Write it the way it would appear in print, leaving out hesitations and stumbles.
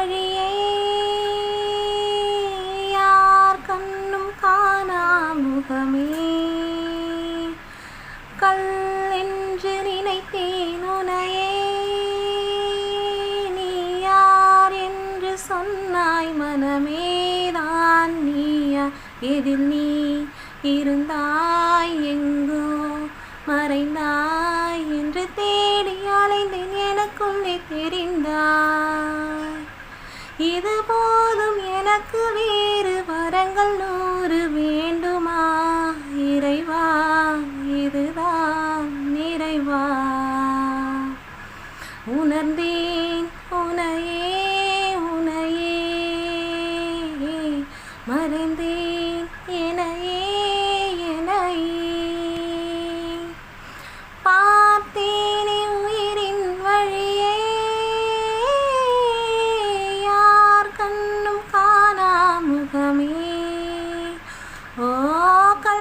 வழியை யார் கண்ணும் காணா முகமே கல் என்று நினைத்தேன் உனையே நீ யார் என்று சொன்னாய் மனமேதான் நீயா எதில் நீ இருந்தாய் எங்கோ மறைந்தாய் என்று தேடி அலைந்தேன் எனக்குள்ளே தெரிந்தாய் இது போதும் எனக்கு வேறு வரங்கள் 100 வேண்டுமா இறைவா இதுதான் நிறைவா உணர்ந்தேன் உனையே